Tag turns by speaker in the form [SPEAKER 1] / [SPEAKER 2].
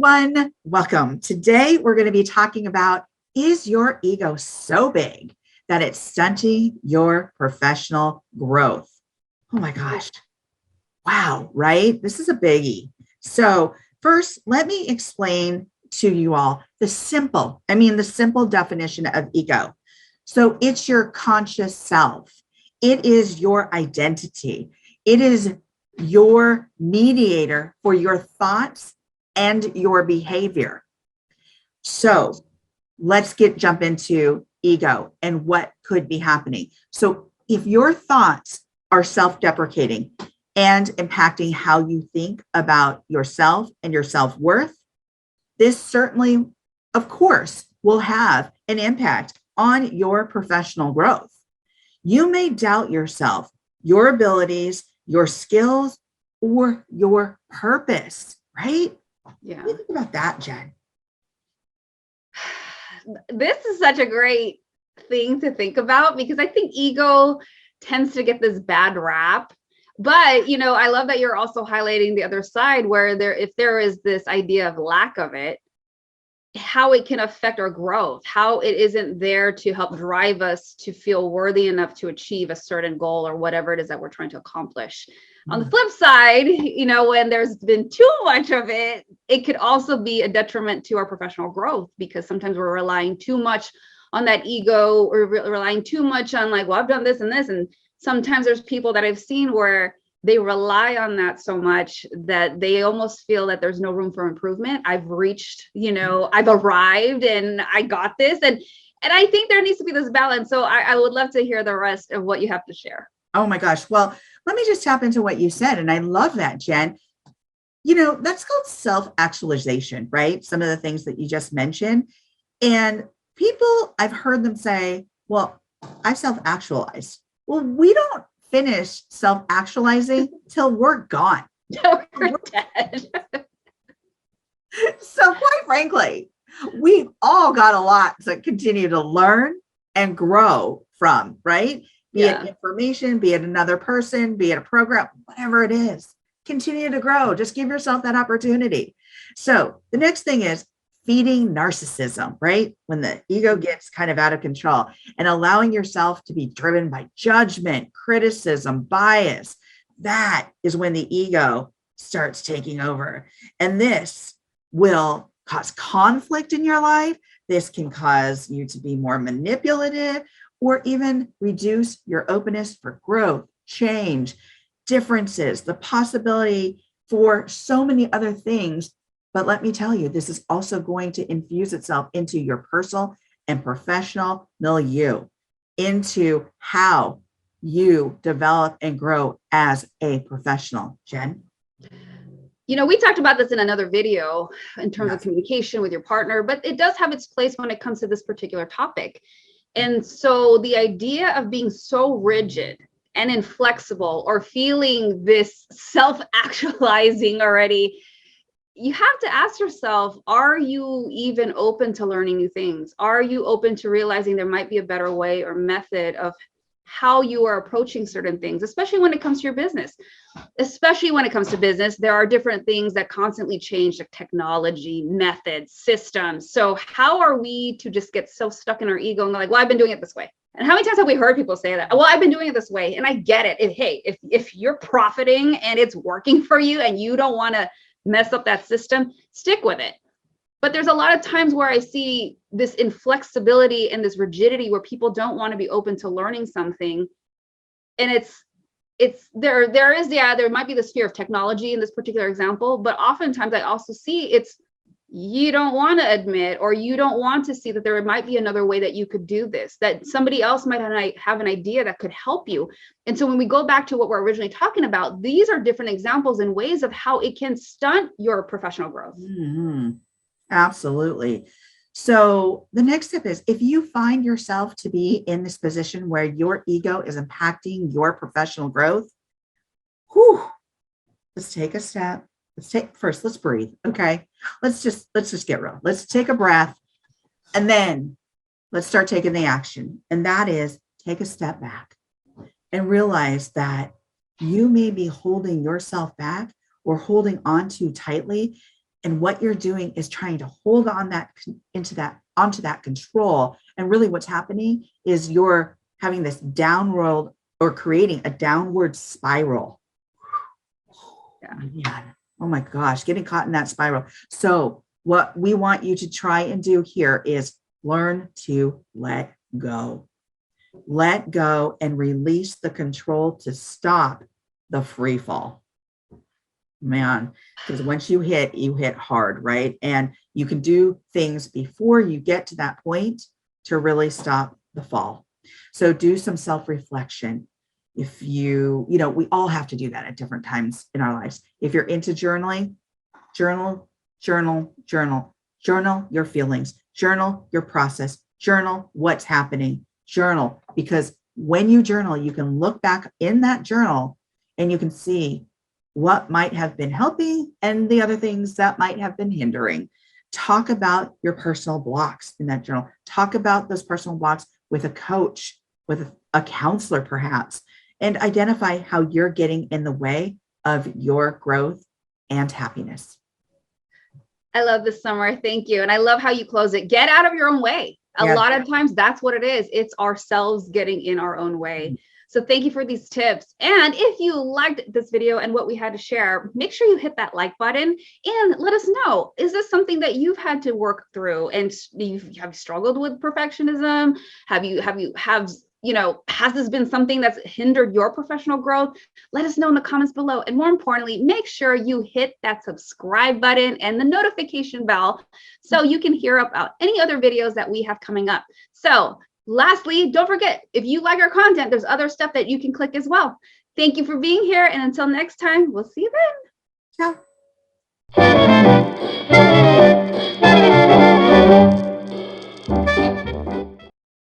[SPEAKER 1] everyone. Welcome. Today, we're going to be talking about, is your ego so big that it's stunting your professional growth? Oh my gosh. Wow, right? This is a biggie. So first, let me explain to you all the simple definition of ego. So it's your conscious self. It is your identity. It is your mediator for your thoughts and your behavior. So let's jump into ego and what could be happening. So if your thoughts are self-deprecating and impacting how you think about yourself and your self-worth, this certainly, of course, will have an impact on your professional growth. You may doubt yourself, your abilities, your skills, or your purpose, right?
[SPEAKER 2] Yeah.
[SPEAKER 1] What do you think about that, Jen?
[SPEAKER 2] This is such a great thing to think about because I think ego tends to get this bad rap. But, I love that you're also highlighting the other side where if there is this idea of lack of it, how it can affect our growth, how it isn't there to help drive us to feel worthy enough to achieve a certain goal or whatever it is that we're trying to accomplish. On the flip side, when there's been too much of it, it could also be a detriment to our professional growth because sometimes we're relying too much on that ego or relying too much on like, well, I've done this and this. And sometimes there's people that I've seen where they rely on that so much that they almost feel that there's no room for improvement. I've reached, I've arrived and I got this. And I think there needs to be this balance. So I would love to hear the rest of what you have to share.
[SPEAKER 1] Oh my gosh. Well, let me just tap into what you said. And I love that, Jen. That's called self-actualization, right? Some of the things that you just mentioned. And people, I've heard them say, well, I self-actualized. Well, we don't finish self-actualizing till we're gone.
[SPEAKER 2] We're dead.
[SPEAKER 1] So quite frankly, we've all got a lot to continue to learn and grow from, right? Be it information, be it another person, be it a program, whatever it is, continue to grow. Just give yourself that opportunity. So the next thing is feeding narcissism, right? When the ego gets kind of out of control and allowing yourself to be driven by judgment, criticism, bias, that is when the ego starts taking over. And this will cause conflict in your life. This can cause you to be more manipulative or even reduce your openness for growth, change, differences, the possibility for so many other things. But let me tell you, this is also going to infuse itself into your personal and professional milieu, into how you develop and grow as a professional. Jen?
[SPEAKER 2] We talked about this in another video in terms of communication with your partner, but it does have its place when it comes to this particular topic. And so the idea of being so rigid and inflexible or feeling this self-actualizing already, you have to ask yourself, are you even open to learning new things? Are you open to realizing there might be a better way or method of how you are approaching certain things, especially when it comes to your business? Especially when it comes to business, there are different things that constantly change, like technology, methods, systems. So how are we to just get so stuck in our ego and like, well, I've been doing it this way? And how many times have we heard people say that? Well, I've been doing it this way. And I get it. If you're profiting and it's working for you and you don't want to mess up that system, stick with it. But there's a lot of times where I see this inflexibility and this rigidity where people don't want to be open to learning something. And there might be this fear of technology in this particular example, but oftentimes I also see you don't want to admit, or you don't want to see that there might be another way that you could do this, that somebody else might have an idea that could help you. And so when we go back to what we're originally talking about, these are different examples and ways of how it can stunt your professional growth.
[SPEAKER 1] Mm-hmm. Absolutely. So the next step is, if you find yourself to be in this position where your ego is impacting your professional growth, let's take a step. Let's breathe. Okay. Let's just get real. Let's take a breath and then let's start taking the action. And that is, take a step back and realize that you may be holding yourself back or holding on too tightly And what you're doing is trying to hold on onto that control. And really what's happening is you're having this downward or creating a downward spiral. Yeah. Oh my gosh, getting caught in that spiral. So what we want you to try and do here is learn to let go. Let go and release the control to stop the free fall. Man, because once you hit hard, right? And you can do things before you get to that point to really stop the fall. So do some self-reflection. If we all have to do that at different times in our lives. If you're into journaling, journal your feelings, journal your process, journal what's happening, journal, because when you journal, you can look back in that journal and you can see what might have been helping and the other things that might have been hindering. Talk about your personal blocks in that journal. Talk about those personal blocks with a coach, with a counselor perhaps, and identify how you're getting in the way of your growth and happiness.
[SPEAKER 2] I love this, Summer. Thank you. And I love how you close it. Get out of your own way. A lot of times that's what it is. It's ourselves getting in our own way. So thank you for these tips. And if you liked this video and what we had to share, make sure you hit that like button and let us know, is this something that you've had to work through and you have struggled with perfectionism? Has this been something that's hindered your professional growth? Let us know in the comments below. And more importantly, make sure you hit that subscribe button and the notification bell so you can hear about any other videos that we have coming up. So lastly, don't forget, if you like our content, there's other stuff that you can click as well. Thank you for being here. And until next time, we'll see you then.
[SPEAKER 1] Ciao.